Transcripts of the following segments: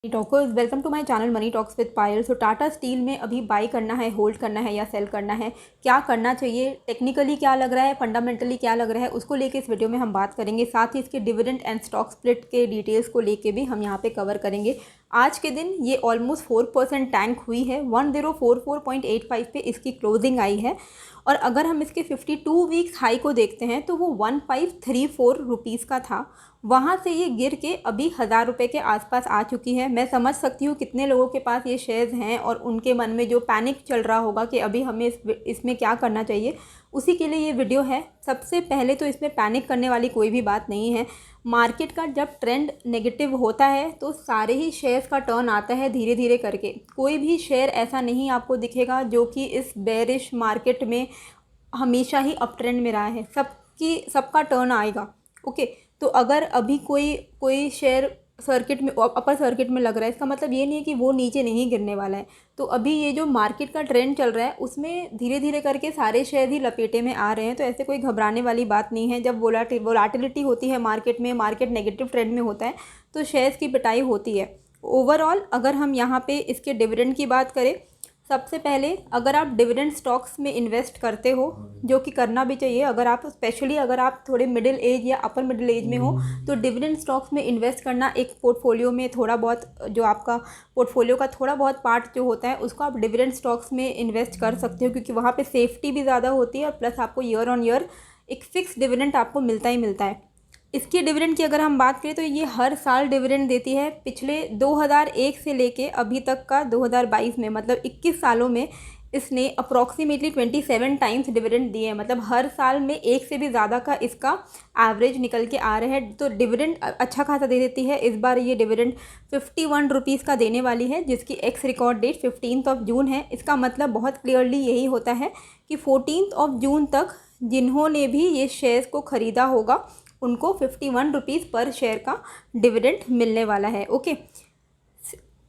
Money talkers, welcome to my channel money talks with Payal. So Tata Steel में अभी by करना है, होल्ड करना है या सेल करना है, क्या करना चाहिए, टेक्निकली क्या लग रहा है, फंडामेंटली क्या लग रहा है, उसको लेके इस वीडियो में हम बात करेंगे। साथ ही इसके डिविडेंड एंड स्टॉक स्प्लिट के डिटेल्स को लेके भी हम यहाँ पे कवर करेंगे। आज के दिन ये ऑलमोस्ट 4% टैंक हुई है, 1044.85 पे इसकी क्लोजिंग आई है। और अगर हम इसके 52 वीक्स हाई को देखते हैं तो वो 1534 रुपीज़ का था। वहाँ से ये गिर के अभी 1000 रुपये के आसपास आ चुकी है। मैं समझ सकती हूँ कितने लोगों के पास ये शेयर्स हैं और उनके मन में जो पैनिक चल रहा होगा कि अभी हमें इसमें क्या करना चाहिए, उसी के लिए ये वीडियो है। सबसे पहले तो इसमें पैनिक करने वाली कोई भी बात नहीं है। मार्केट का जब ट्रेंड नेगेटिव होता है तो सारे ही शेयर्स का टर्न आता है धीरे धीरे करके। कोई भी शेयर ऐसा नहीं आपको दिखेगा जो कि इस बेरिश मार्केट में हमेशा ही अप ट्रेंड में रहा है। सबका टर्न आएगा। ओके, तो अगर अभी कोई शेयर सर्किट में, अपर सर्किट में लग रहा है, इसका मतलब ये नहीं है कि वो नीचे नहीं गिरने वाला है। तो अभी ये जो मार्केट का ट्रेंड चल रहा है उसमें धीरे धीरे करके सारे शेयर ही लपेटे में आ रहे हैं। तो ऐसे कोई घबराने वाली बात नहीं है। जब वोलाटिलिटी होती है मार्केट में, मार्केट नेगेटिव ट्रेंड में होता है तो शेयर्स की पिटाई होती है। ओवरऑल अगर हम यहाँ पे इसके डिविडेंड की बात करें, सबसे पहले अगर आप डिविडेंड स्टॉक्स में इन्वेस्ट करते हो, जो कि करना भी चाहिए, अगर आप स्पेशली अगर आप थोड़े मिडिल एज या अपर मिडिल एज में हो तो डिविडेंड स्टॉक्स में इन्वेस्ट करना, एक पोर्टफोलियो में थोड़ा बहुत, जो आपका पोर्टफोलियो का थोड़ा बहुत पार्ट जो होता है उसको आप डिविडेंड स्टॉक्स में इन्वेस्ट कर सकते हो, क्योंकि वहाँ पर सेफ्टी भी ज़्यादा होती है और प्लस आपको ईयर ऑन ईयर एक फिक्स डिविडेंड आपको मिलता ही मिलता है। इसकी डिविडेंड की अगर हम बात करें तो ये हर साल डिविडेंड देती है। पिछले 2001 से लेके अभी तक का 2022 में, मतलब 21 सालों में इसने अप्रॉक्सीमेटली 27 टाइम्स डिविडेंड दिए हैं। मतलब हर साल में एक से भी ज़्यादा का इसका एवरेज निकल के आ रहा है। तो डिविडेंड अच्छा खासा दे देती है। इस बार ये डिविडेंड 51 रुपीज़ का देने वाली है, जिसकी एक्स रिकॉर्ड डेट 15 जून है। इसका मतलब बहुत क्लियरली यही होता है कि 14 जून तक जिन्होंने भी ये शेयर्स को ख़रीदा होगा उनको 51 रुपीज़ पर शेयर का डिविडेंड मिलने वाला है। ओके,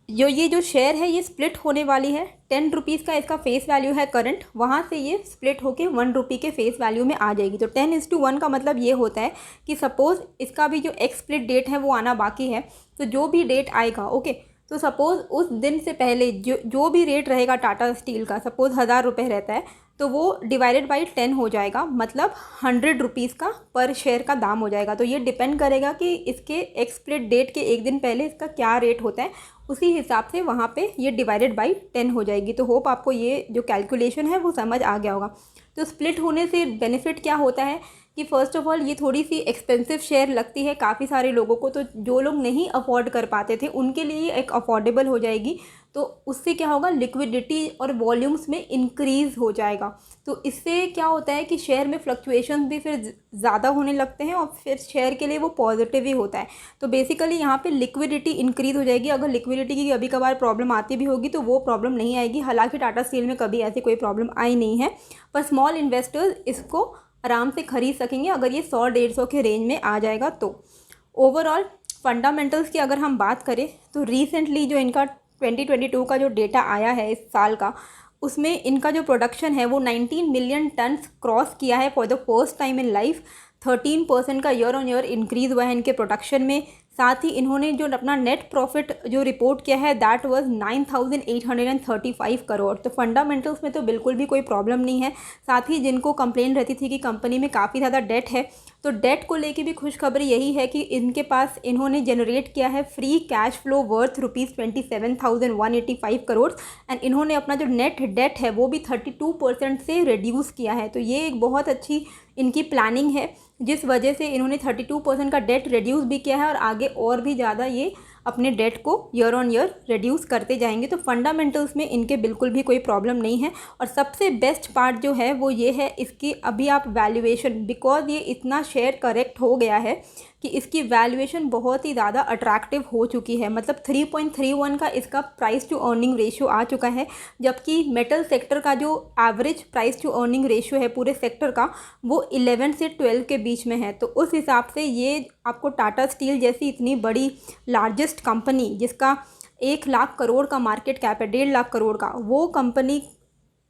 ये जो शेयर है ये स्प्लिट होने वाली है। 10 रुपीज़ का इसका फेस वैल्यू है करंट, वहाँ से ये स्प्लिट होके 1 रुपये के फेस वैल्यू में आ जाएगी। तो 10:1 का मतलब ये होता है कि सपोज़ इसका भी जो एक्स स्प्लिट डेट है वो आना बाकी है, तो जो भी डेट आएगा, ओके, तो सपोज़ उस दिन से पहले जो भी रेट रहेगा टाटा स्टील का, सपोज़ 1000 रुपये रहता है तो वो डिवाइडेड बाई 10 हो जाएगा, मतलब 100 रुपीज़ का पर शेयर का दाम हो जाएगा। तो ये डिपेंड करेगा कि इसके एक्स स्प्लिट डेट के एक दिन पहले इसका क्या रेट होता है, उसी हिसाब से वहाँ पे ये डिवाइडेड बाई 10 हो जाएगी। तो होप आपको ये जो कैलकुलेशन है वो समझ आ गया होगा। तो स्प्लिट होने से बेनिफिट क्या होता है कि फ़र्स्ट ऑफ ऑल ये थोड़ी सी एक्सपेंसिव शेयर लगती है काफ़ी सारे लोगों को, तो जो लोग नहीं अफोर्ड कर पाते थे उनके लिए एक अफोर्डेबल हो जाएगी। तो उससे क्या होगा, लिक्विडिटी और वॉल्यूम्स में इंक्रीज़ हो जाएगा। तो इससे क्या होता है कि शेयर में फ्लक्चुएशन भी फिर ज़्यादा होने लगते हैं और फिर शेयर के लिए वो पॉजिटिव ही होता है। तो बेसिकली यहाँ पे लिक्विडिटी इंक्रीज़ हो जाएगी। अगर लिक्विडिटी की कभी कभार प्रॉब्लम आती भी होगी तो वो प्रॉब्लम नहीं आएगी। हालांकि टाटा स्टील में कभी ऐसी कोई प्रॉब्लम आई नहीं है, पर स्मॉल इन्वेस्टर्स इसको आराम से खरीद सकेंगे अगर ये 100-150 के रेंज में आ जाएगा। तो ओवरऑल फंडामेंटल्स की अगर हम बात करें तो रिसेंटली जो इनका 2022 का जो डेटा आया है इस साल का, उसमें इनका जो प्रोडक्शन है वो 19 मिलियन टन्स क्रॉस किया है for the first time in life. 13% का ईयर ऑन ईयर इंक्रीज़ हुआ है इनके प्रोडक्शन में। साथ ही इन्होंने जो अपना नेट प्रॉफिट जो रिपोर्ट किया है दैट वाज 9835 करोड़। तो फंडामेंटल्स में तो बिल्कुल भी कोई प्रॉब्लम नहीं है। साथ ही जिनको कंप्लेन रहती थी कि कंपनी में काफ़ी ज़्यादा डेट है, तो डेट को लेके भी खुशखबरी यही है कि इनके पास इन्होंने जनरेट किया है free cash flow worth ₹27,185 crore and इन्होंने अपना जो नेट डेट है वो भी 32% से रिड्यूस किया है। तो ये एक बहुत अच्छी इनकी प्लानिंग है, जिस वजह से इन्होंने 32% का डेट रिड्यूस भी किया है और आगे और भी ज़्यादा ये अपने डेट को ईयर ऑन ईयर रिड्यूस करते जाएंगे। तो फंडामेंटल्स में इनके बिल्कुल भी कोई प्रॉब्लम नहीं है। और सबसे बेस्ट पार्ट जो है वो ये है इसकी अभी आप वैल्यूएशन, बिकॉज ये इतना शेयर करेक्ट हो गया है कि इसकी वैल्यूएशन बहुत ही ज़्यादा अट्रैक्टिव हो चुकी है। मतलब 3.31 का इसका प्राइस टू अर्निंग रेशियो आ चुका है, जबकि मेटल सेक्टर का जो average price to earning ratio है पूरे सेक्टर का वो 11 से 12 के बीच में है। तो उस हिसाब से ये आपको टाटा स्टील जैसी इतनी बड़ी लार्जेस्ट कंपनी, जिसका 1 लाख करोड़ का मार्केट कैप है, 1.5 लाख करोड़ का, वो कंपनी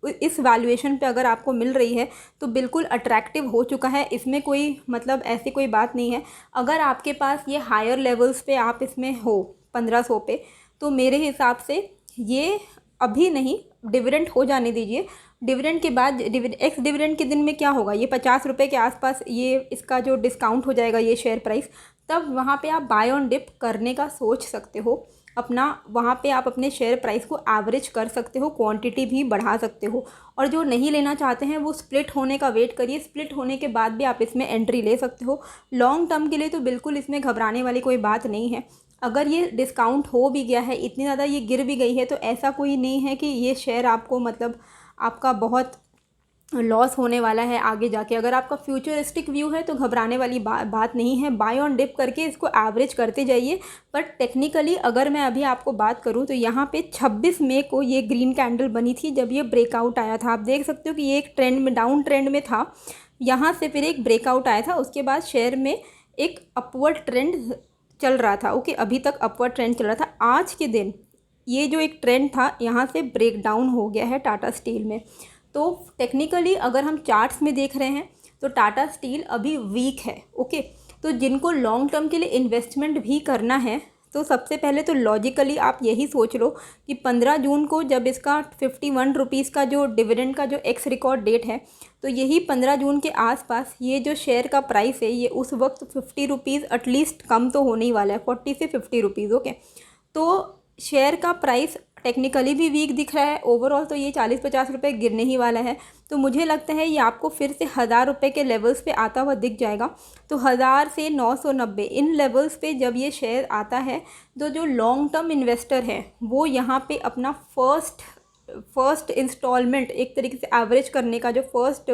इस वैल्यूएशन पे अगर आपको मिल रही है तो बिल्कुल अट्रैक्टिव हो चुका है। इसमें कोई मतलब ऐसी कोई बात नहीं है। अगर आपके पास ये हायर लेवल्स पे आप इसमें हो 1500 पे, तो मेरे हिसाब से ये अभी नहीं, डिविडेंड हो जाने दीजिए। डिविडेंड के बाद एक्स डिविडेंड के दिन में क्या होगा, ये 50 रुपये के आसपास ये इसका जो डिस्काउंट हो जाएगा ये शेयर प्राइस, तब वहाँ पे आप बाय ऑन डिप करने का सोच सकते हो अपना। वहाँ पे आप अपने शेयर प्राइस को एवरेज कर सकते हो, क्वांटिटी भी बढ़ा सकते हो। और जो नहीं लेना चाहते हैं वो स्प्लिट होने का वेट करिए, स्प्लिट होने के बाद भी आप इसमें एंट्री ले सकते हो। लॉन्ग टर्म के लिए तो बिल्कुल इसमें घबराने वाली कोई बात नहीं है। अगर ये डिस्काउंट हो भी गया है, इतनी ज़्यादा ये गिर भी गई है, तो ऐसा कोई नहीं है कि ये शेयर आपको मतलब आपका बहुत लॉस होने वाला है आगे जाके। अगर आपका फ्यूचरिस्टिक व्यू है तो घबराने वाली बात नहीं है। बाय ऑन डिप करके इसको एवरेज करते जाइए। बट टेक्निकली अगर मैं अभी आपको बात करूं तो यहाँ पे 26 मई को ये ग्रीन कैंडल बनी थी जब ये ब्रेकआउट आया था। आप देख सकते हो कि ये एक ट्रेंड में, डाउन ट्रेंड में था, यहाँ से फिर एक ब्रेकआउट आया था, उसके बाद शेयर में एक अपवर्ड ट्रेंड चल रहा था। ओके, अभी तक अपवर्ड ट्रेंड चल रहा था। आज के दिन ये जो एक ट्रेंड था यहाँ से ब्रेक डाउन हो गया है टाटा स्टील में। तो टेक्निकली अगर हम चार्ट्स में देख रहे हैं तो टाटा स्टील अभी वीक है। ओके, तो जिनको लॉन्ग टर्म के लिए इन्वेस्टमेंट भी करना है तो सबसे पहले तो लॉजिकली आप यही सोच लो कि 15 जून को जब इसका 51 रुपीज़ का जो डिविडेंड का जो एक्स रिकॉर्ड डेट है, तो यही 15 जून के आसपास ये जो शेयर का प्राइस है ये उस वक्त 50 रुपीज़ एटलीस्ट कम तो होने ही वाला है, 40 से 50 रुपीज़। ओके, तो शेयर का प्राइस टेक्निकली भी वीक दिख रहा है, ओवरऑल तो ये 40-50 रुपये गिरने ही वाला है। तो मुझे लगता है ये आपको फिर से 1000 रुपये के लेवल्स पे आता हुआ दिख जाएगा। तो 1000 से 990 इन लेवल्स पे जब ये शेयर आता है तो जो लॉन्ग टर्म इन्वेस्टर है वो यहाँ पे अपना फर्स्ट इंस्टॉलमेंट एक तरीके से एवरेज करने का जो फर्स्ट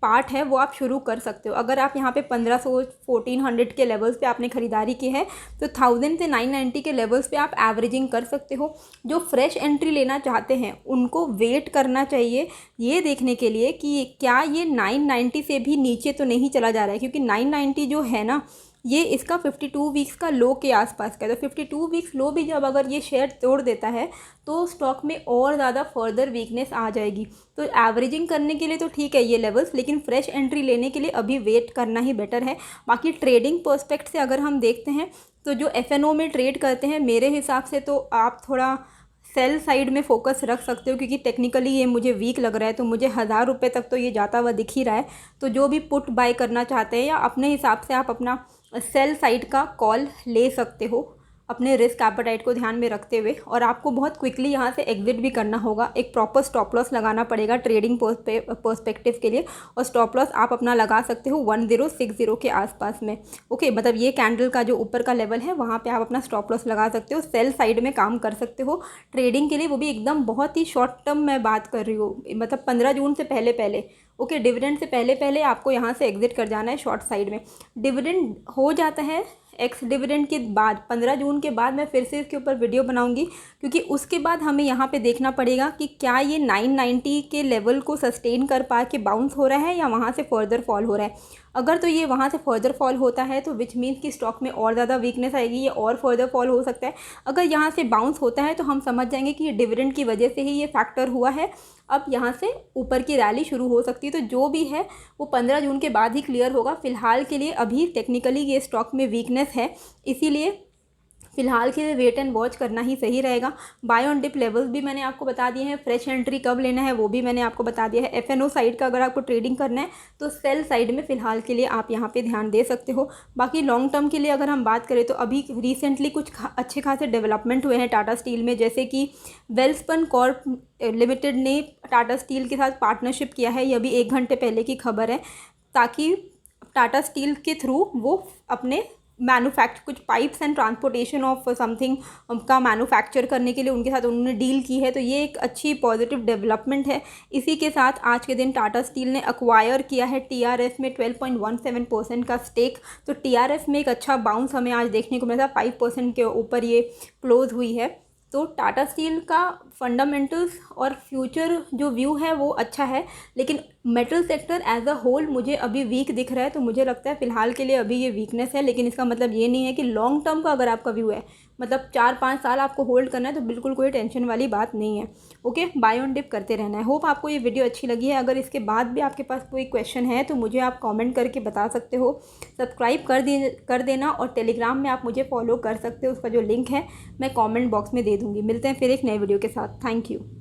पार्ट है वो आप शुरू कर सकते हो। अगर आप यहाँ पे 1500-1400 के लेवल्स पे आपने ख़रीदारी की है तो 1000 से 990 के लेवल्स पे आप एवरेजिंग कर सकते हो। जो फ्रेश एंट्री लेना चाहते हैं उनको वेट करना चाहिए ये देखने के लिए कि क्या ये 990 से भी नीचे तो नहीं चला जा रहा है, क्योंकि 990 जो है ना ये इसका 52 वीक्स का लो के आसपास का है। तो 52 वीक्स लो भी जब अगर ये शेयर तोड़ देता है तो स्टॉक में और ज़्यादा फर्दर वीकनेस आ जाएगी। तो एवरेजिंग करने के लिए तो ठीक है ये लेवल्स, लेकिन फ्रेश एंट्री लेने के लिए अभी वेट करना ही बेटर है। बाकी ट्रेडिंग पर्सपेक्ट से अगर हम देखते हैं तो जो FNO में ट्रेड करते हैं मेरे हिसाब से तो आप थोड़ा सेल साइड में फोकस रख सकते हो, क्योंकि टेक्निकली ये मुझे वीक लग रहा है। तो मुझे 1000 रुपये तक तो ये जाता हुआ दिख ही रहा है। तो जो भी पुट बाय करना चाहते हैं या अपने हिसाब से आप अपना सेल साइड का कॉल ले सकते हो अपने रिस्क एपेटाइट को ध्यान में रखते हुए। और आपको बहुत क्विकली यहाँ से एग्जिट भी करना होगा। एक प्रॉपर स्टॉप लॉस लगाना पड़ेगा ट्रेडिंग पर्सपेक्टिव के लिए, और स्टॉप लॉस आप अपना लगा सकते हो 1060 के आसपास में। ओके, मतलब ये कैंडल का जो ऊपर का लेवल है वहाँ पे आप अपना स्टॉप लॉस लगा सकते हो, सेल साइड में काम कर सकते हो ट्रेडिंग के लिए, वो भी एकदम बहुत ही शॉर्ट टर्म मैं बात कर रही हूँ, मतलब 15 जून से पहले। ओके, डिविडेंड से पहले आपको यहाँ से एग्जिट कर जाना है शॉर्ट साइड में। डिविडेंड हो जाता है एक्स डिविडेंड के बाद 15 जून के बाद मैं फिर से इसके ऊपर वीडियो बनाऊंगी, क्योंकि उसके बाद हमें यहाँ पे देखना पड़ेगा कि क्या ये 990 के लेवल को सस्टेन कर पा के बाउंस हो रहा है या वहाँ से फर्दर फॉल हो रहा है। अगर तो ये वहाँ से फर्दर फॉल होता है तो विच मीन्स कि स्टॉक में और ज़्यादा वीकनेस आएगी, ये और फर्दर फॉल हो सकता है। अगर यहाँ से बाउंस होता है तो हम समझ जाएंगे कि ये डिविडेंड की वजह से ही ये फैक्टर हुआ है। अब यहाँ से ऊपर की रैली शुरू हो सकती है। तो जो भी है वो 15 जून के बाद ही क्लियर होगा। फ़िलहाल के लिए अभी टेक्निकली ये स्टॉक में वीकनेस है, इसीलिए फ़िलहाल के लिए वेट एंड वॉच करना ही सही रहेगा। बाय ऑन डिप लेवल्स भी मैंने आपको बता दिए हैं, फ्रेश एंट्री कब लेना है वो भी मैंने आपको बता दिया है। FNO साइड का अगर आपको ट्रेडिंग करना है तो सेल साइड में फ़िलहाल के लिए आप यहाँ पे ध्यान दे सकते हो। बाकी लॉन्ग टर्म के लिए अगर हम बात करें तो अभी रिसेंटली कुछ अच्छे खासे डेवलपमेंट हुए हैं टाटा स्टील में, जैसे कि वेल्सपन कॉर्प लिमिटेड ने टाटा स्टील के साथ पार्टनरशिप किया है। ये अभी 1 घंटे पहले की खबर है, ताकि टाटा स्टील के थ्रू वो अपने कुछ pipes and transportation of something का मैन्युफैक्चर करने के लिए उनके साथ उन्होंने डील की है। तो ये एक अच्छी पॉजिटिव डेवलपमेंट है। इसी के साथ आज के दिन टाटा स्टील ने अक्वायर किया है TRF में 12.17% का स्टेक। तो TRF में एक अच्छा बाउंस हमें आज देखने को मिला था, 5% के ऊपर ये क्लोज हुई है। तो टाटा स्टील का फंडामेंटल्स और फ्यूचर जो व्यू है वो अच्छा है, लेकिन metal sector as a whole मुझे अभी वीक दिख रहा है। तो मुझे लगता है फ़िलहाल के लिए अभी ये वीकनेस है, लेकिन इसका मतलब ये नहीं है कि लॉन्ग टर्म का अगर आपका व्यू है मतलब 4-5 साल आपको होल्ड करना है, तो बिल्कुल कोई टेंशन वाली बात नहीं है। ओके, बाय ऑन डिप करते रहना है। होप आपको ये वीडियो अच्छी लगी है। अगर इसके बाद भी आपके पास कोई क्वेश्चन है तो मुझे आप कमेंट करके बता सकते हो। सब्सक्राइब कर देना, और टेलीग्राम में आप मुझे फॉलो कर सकते हो। उसका जो लिंक है मैं कमेंट बॉक्स में दे दूँगी। मिलते हैं फिर एक नए वीडियो के साथ। Thank you.